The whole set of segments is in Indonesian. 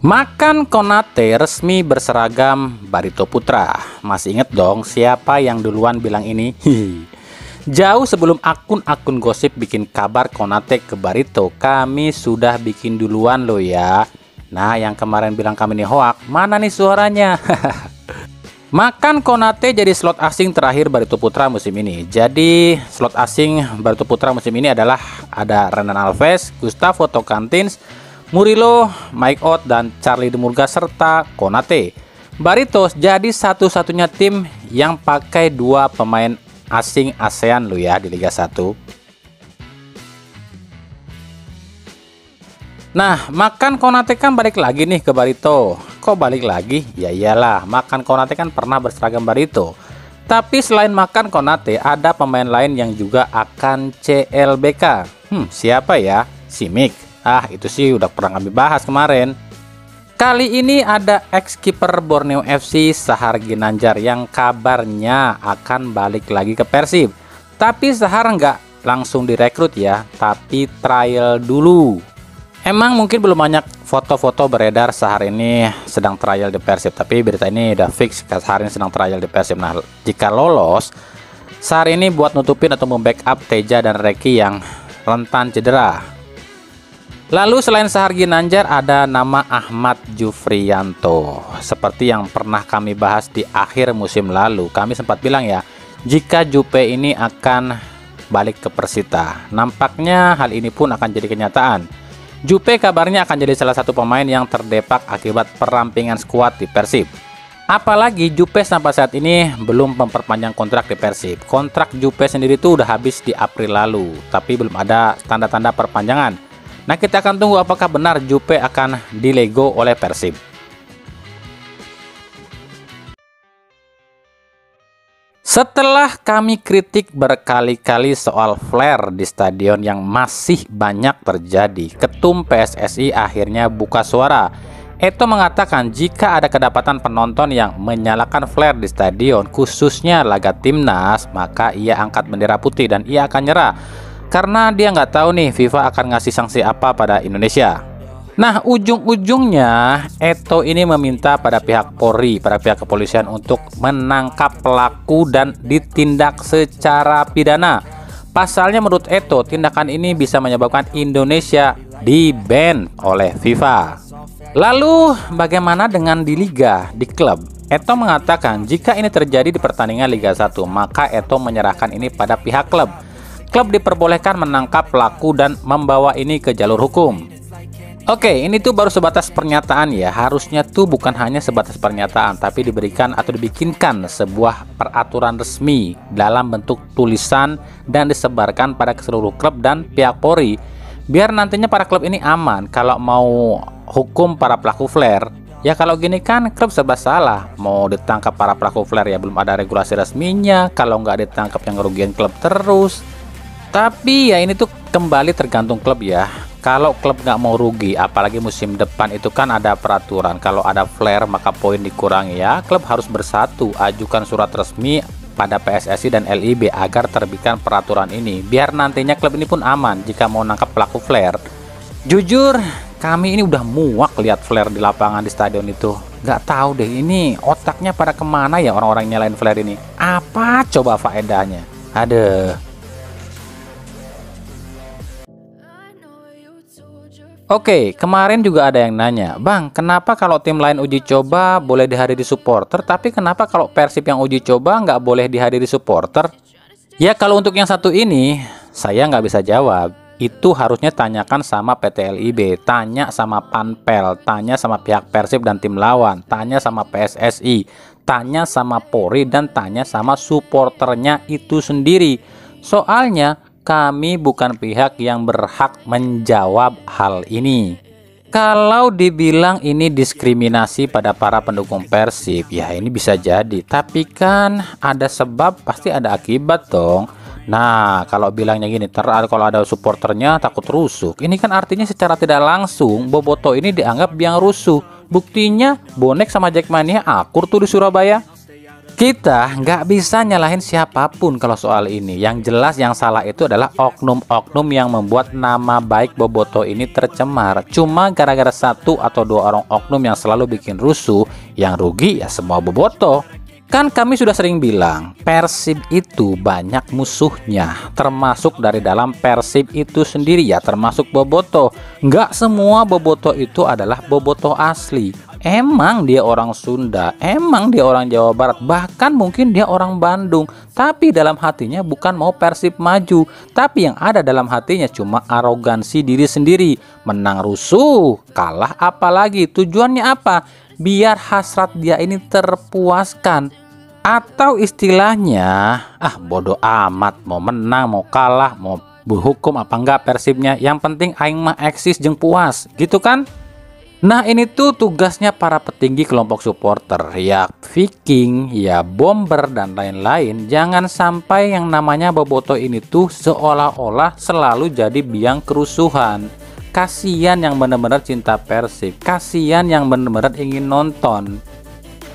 Makan Konate resmi berseragam Barito Putra. Masih inget dong siapa yang duluan bilang ini? Jauh sebelum akun-akun gosip bikin kabar Konate ke Barito, kami sudah bikin duluan loh ya. Nah, yang kemarin bilang kami ini hoak, mana nih suaranya? Makan Konate jadi slot asing terakhir Barito Putra musim ini. Jadi slot asing Barito Putra musim ini adalah ada Renan Alves, Gustavo Tocantins, Murilo, Mike Ott, dan Charlie Demurga serta Konate. Barito jadi satu-satunya tim yang pakai dua pemain asing ASEAN lo ya di Liga 1. Nah, Makan Konate kan balik lagi nih ke Barito. Kok balik lagi? Ya iyalah, Makan Konate kan pernah berseragam Barito. Tapi selain Makan Konate, ada pemain lain yang juga akan CLBK. Siapa ya? Simic. Ah, itu sih udah pernah kami bahas kemarin. Kali ini ada ex-kiper Borneo FC Sahar Ginanjar yang kabarnya akan balik lagi ke Persib. Tapi Sahar nggak langsung direkrut ya, tapi trial dulu. Emang mungkin belum banyak foto-foto beredar Sahar ini sedang trial di Persib, tapi berita ini udah fix Sahar ini sedang trial di Persib. Nah, jika lolos, Sahar ini buat nutupin atau membackup Teja dan Reki yang rentan cedera. Lalu selain Sahar Ginanjar ada nama Ahmad Jufriyanto. Seperti yang pernah kami bahas di akhir musim lalu, kami sempat bilang ya, jika Jupe ini akan balik ke Persita. Nampaknya hal ini pun akan jadi kenyataan. Jupe kabarnya akan jadi salah satu pemain yang terdepak akibat perampingan skuad di Persib. Apalagi Jupe sampai saat ini belum memperpanjang kontrak di Persib. Kontrak Jupe sendiri itu udah habis di April lalu, tapi belum ada tanda-tanda perpanjangan. Nah, kita akan tunggu apakah benar Jupe akan dilego oleh Persib. Setelah kami kritik berkali-kali soal flare di stadion yang masih banyak terjadi, Ketum PSSI akhirnya buka suara. Eto mengatakan jika ada kedapatan penonton yang menyalakan flare di stadion, khususnya laga timnas, maka ia angkat bendera putih dan ia akan nyerah. Karena dia nggak tahu nih FIFA akan ngasih sanksi apa pada Indonesia. Nah, ujung-ujungnya Eto ini meminta pada pihak Polri, pada pihak kepolisian untuk menangkap pelaku dan ditindak secara pidana. Pasalnya menurut Eto, tindakan ini bisa menyebabkan Indonesia di-ban oleh FIFA. Lalu bagaimana dengan di liga, di klub? Eto mengatakan jika ini terjadi di pertandingan Liga 1, maka Eto menyerahkan ini pada pihak klub. Klub diperbolehkan menangkap pelaku dan membawa ini ke jalur hukum. Oke, ini tuh baru sebatas pernyataan ya. Harusnya tuh bukan hanya sebatas pernyataan, tapi diberikan atau dibikinkan sebuah peraturan resmi dalam bentuk tulisan dan disebarkan pada seluruh klub dan pihak Polri. Biar nantinya para klub ini aman kalau mau hukum para pelaku flare. Ya kalau gini kan klub serba salah. Mau ditangkap para pelaku flare ya belum ada regulasi resminya. Kalau nggak ditangkap yang ngerugiin klub terus. Tapi ya ini tuh kembali tergantung klub ya. Kalau klub nggak mau rugi, apalagi musim depan itu kan ada peraturan. Kalau ada flare maka poin dikurangi ya. Klub harus bersatu, ajukan surat resmi pada PSSI dan LIB agar terbitkan peraturan ini. Biar nantinya klub ini pun aman jika mau nangkap pelaku flare. Jujur, kami ini udah muak lihat flare di lapangan di stadion itu. Nggak tahu deh ini otaknya pada kemana ya orang-orang nyalain flare ini. Apa coba faedahnya? Aduh. Oke, kemarin juga ada yang nanya, Bang, kenapa kalau tim lain uji coba boleh dihadiri supporter, tapi kenapa kalau Persib yang uji coba nggak boleh dihadiri supporter? Ya kalau untuk yang satu ini, saya nggak bisa jawab. Itu harusnya tanyakan sama PT LIB, tanya sama Panpel, tanya sama pihak Persib dan tim lawan, tanya sama PSSI, tanya sama Polri, dan tanya sama supporternya itu sendiri. Soalnya, kami bukan pihak yang berhak menjawab hal ini. Kalau dibilang ini diskriminasi pada para pendukung Persib, ya ini bisa jadi. Tapi kan ada sebab, pasti ada akibat dong. Nah, kalau bilangnya gini, kalau ada supporternya takut rusuh. Ini kan artinya secara tidak langsung, Boboto ini dianggap biang rusuh. Buktinya, bonek sama Jackmania akur tuh di Surabaya. Kita nggak bisa nyalahin siapapun kalau soal ini. Yang jelas yang salah itu adalah oknum-oknum yang membuat nama baik Bobotoh ini tercemar. Cuma gara-gara 1 atau 2 orang oknum yang selalu bikin rusuh, yang rugi ya semua Bobotoh. Kan kami sudah sering bilang, Persib itu banyak musuhnya, termasuk dari dalam Persib itu sendiri ya, termasuk Bobotoh. Nggak semua Bobotoh itu adalah Bobotoh asli. Emang dia orang Sunda, emang dia orang Jawa Barat, bahkan mungkin dia orang Bandung. Tapi dalam hatinya bukan mau Persib maju, tapi yang ada dalam hatinya cuma arogansi diri sendiri. Menang rusuh, kalah apalagi, tujuannya apa? Biar hasrat dia ini terpuaskan. Atau istilahnya, bodoh amat, mau menang, mau kalah, mau berhukum apa enggak Persibnya, yang penting aing mah eksis jeung puas, gitu kan? Nah ini tuh tugasnya para petinggi kelompok supporter, ya Viking, ya Bomber dan lain-lain. Jangan sampai yang namanya Bobotoh ini tuh seolah-olah selalu jadi biang kerusuhan. Kasian yang bener-bener cinta Persib, kasian yang bener-bener ingin nonton.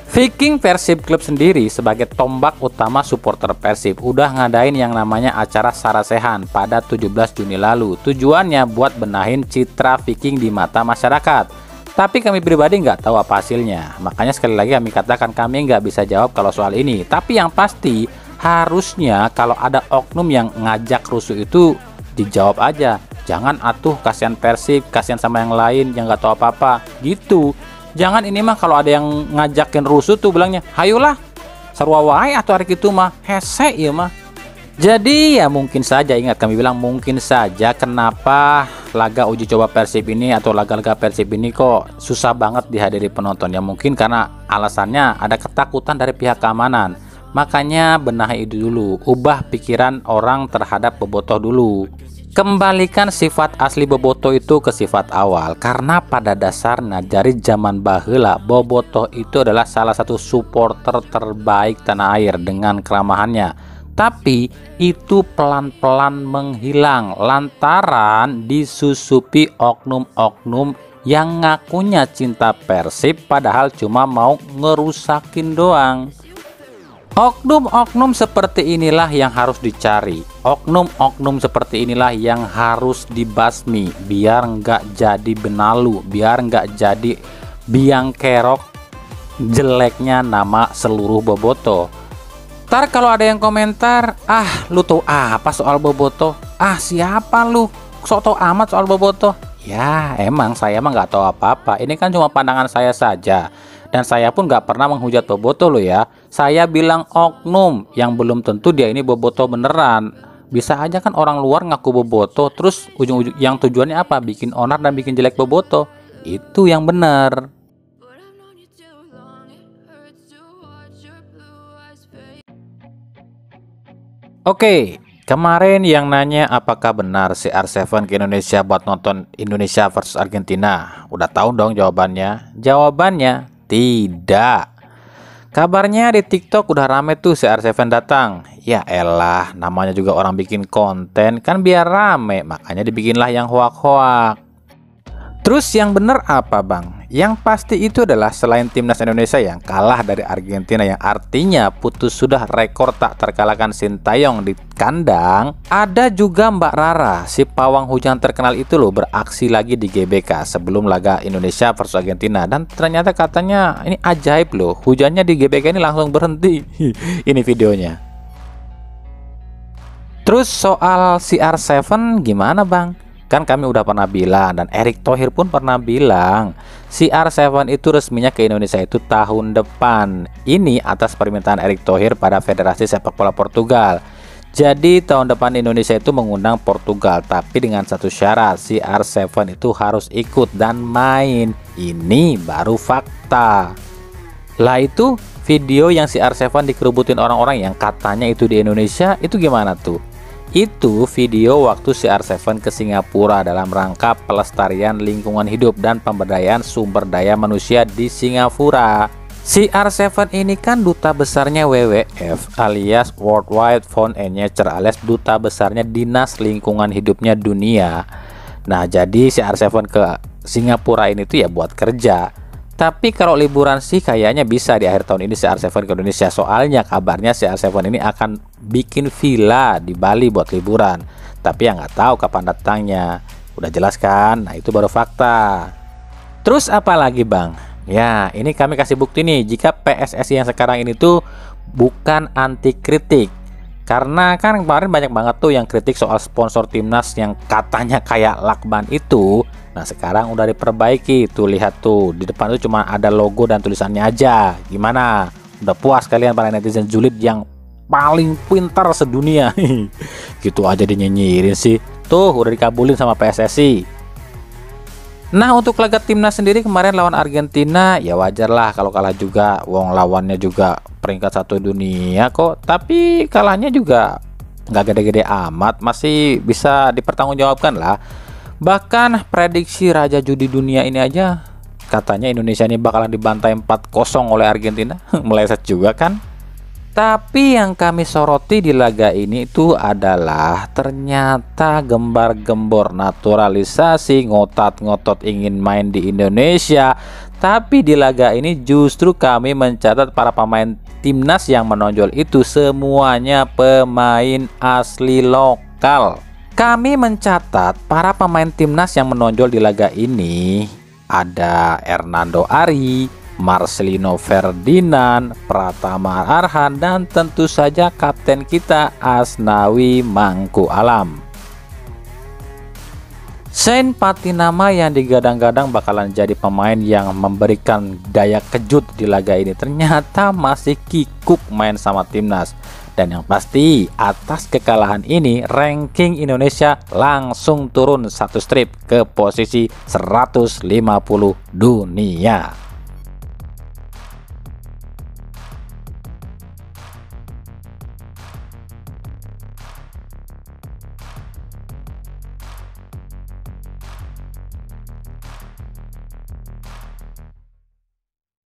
Viking Persib Club sendiri sebagai tombak utama supporter Persib udah ngadain yang namanya acara Sarasehan pada 17 Juni lalu. Tujuannya buat benahin citra Viking di mata masyarakat. Tapi kami pribadi nggak tahu apa hasilnya. Makanya sekali lagi kami katakan kami nggak bisa jawab kalau soal ini. Tapi yang pasti harusnya kalau ada oknum yang ngajak rusuh itu dijawab aja. Jangan atuh kasihan Persib, kasihan sama yang lain yang nggak tahu apa-apa gitu. Jangan ini mah kalau ada yang ngajakin rusuh tuh bilangnya, hayolah sarua wae atau hari itu mah hese ya mah. Jadi ya mungkin saja, ingat kami bilang mungkin saja kenapa laga uji coba Persib ini atau laga-laga Persib ini kok susah banget dihadiri penonton. Ya mungkin karena alasannya ada ketakutan dari pihak keamanan. Makanya benahi itu dulu, ubah pikiran orang terhadap Bobotoh dulu. Kembalikan sifat asli Bobotoh itu ke sifat awal. Karena pada dasarnya dari zaman baheula Bobotoh itu adalah salah satu supporter terbaik tanah air dengan keramahannya. Tapi itu pelan-pelan menghilang lantaran disusupi oknum-oknum yang ngakunya cinta Persib padahal cuma mau ngerusakin doang. Oknum-oknum seperti inilah yang harus dicari. Oknum-oknum seperti inilah yang harus dibasmi biar nggak jadi benalu, biar nggak jadi biang kerok jeleknya nama seluruh Bobotoh. Ntar kalau ada yang komentar, lu tahu apa soal Bobotoh? Siapa lu? Sok tau amat soal Bobotoh? Ya emang saya mah nggak tahu apa-apa. Ini kan cuma pandangan saya saja. Dan saya pun nggak pernah menghujat Bobotoh loh ya. Saya bilang oknum yang belum tentu dia ini Bobotoh beneran. Bisa aja kan orang luar ngaku Bobotoh, terus ujung-ujung yang tujuannya apa? Bikin onar dan bikin jelek Bobotoh. Itu yang benar. Oke, kemarin yang nanya apakah benar CR7 ke Indonesia buat nonton Indonesia versus Argentina. Udah tahu dong jawabannya? Jawabannya tidak. Kabarnya di TikTok udah rame tuh CR7 datang. Ya elah, namanya juga orang bikin konten kan biar rame, makanya dibikinlah yang hoak-hoak. Terus yang bener apa bang? Yang pasti itu adalah selain timnas Indonesia yang kalah dari Argentina, yang artinya putus sudah rekor tak terkalahkan Sintayong di kandang, ada juga Mbak Rara, si pawang hujan terkenal itu loh, beraksi lagi di GBK sebelum laga Indonesia versus Argentina. Dan ternyata katanya ini ajaib loh, hujannya di GBK ini langsung berhenti. Ini videonya. Terus soal CR7 gimana bang? Kan kami udah pernah bilang, dan Erick Thohir pun pernah bilang, CR7 itu resminya ke Indonesia itu tahun depan. Ini atas permintaan Erick Thohir pada Federasi Sepak Bola Portugal. Jadi tahun depan Indonesia itu mengundang Portugal, tapi dengan satu syarat, CR7 itu harus ikut dan main. Ini baru fakta. Lah itu video yang CR7 dikerubutin orang-orang yang katanya itu di Indonesia, itu gimana tuh? Itu video waktu CR7 ke Singapura dalam rangka pelestarian lingkungan hidup dan pemberdayaan sumber daya manusia di Singapura. CR7 ini kan duta besarnya WWF alias World Wide Fund and Nature alias duta besarnya Dinas Lingkungan Hidupnya Dunia. Nah jadi CR7 ke Singapura ini tuh ya buat kerja. Tapi kalau liburan sih kayaknya bisa di akhir tahun ini CR7 ke Indonesia. Soalnya kabarnya CR7 ini akan bikin villa di Bali buat liburan. Tapi ya nggak tahu kapan datangnya. Udah jelas kan? Nah itu baru fakta. Terus apa lagi bang? Ya ini kami kasih bukti nih jika PSSI yang sekarang ini tuh bukan anti kritik. Karena kan kemarin banyak banget tuh yang kritik soal sponsor timnas yang katanya kayak lakban itu. Nah sekarang udah diperbaiki tuh, lihat tuh di depan tuh cuma ada logo dan tulisannya aja. Gimana? Udah puas kalian para netizen julid yang paling pintar sedunia? Gitu aja dinyinyirin sih. Tuh udah dikabulin sama PSSI. Nah untuk laga timnas sendiri kemarin lawan Argentina ya wajar lah kalau kalah juga. Wong lawannya juga peringkat 1 dunia kok. Tapi kalahnya juga nggak gede-gede amat, masih bisa dipertanggungjawabkan lah. Bahkan prediksi raja judi dunia ini aja katanya Indonesia ini bakalan dibantai 4-0 oleh Argentina. Meleset juga kan. Tapi yang kami soroti di laga ini itu adalah ternyata gembar-gembor naturalisasi, ngotot-ngotot ingin main di Indonesia. Tapi di laga ini justru kami mencatat para pemain timnas yang menonjol itu semuanya pemain asli lokal. Kami mencatat para pemain timnas yang menonjol di laga ini ada Hernando Ari, Marcelino Ferdinand, Pratama Arhan, dan tentu saja kapten kita Asnawi Mangku Alam. Shane Patinama yang digadang-gadang bakalan jadi pemain yang memberikan daya kejut di laga ini ternyata masih kikuk main sama timnas. Dan yang pasti atas kekalahan ini ranking Indonesia langsung turun 1 strip ke posisi 150 dunia.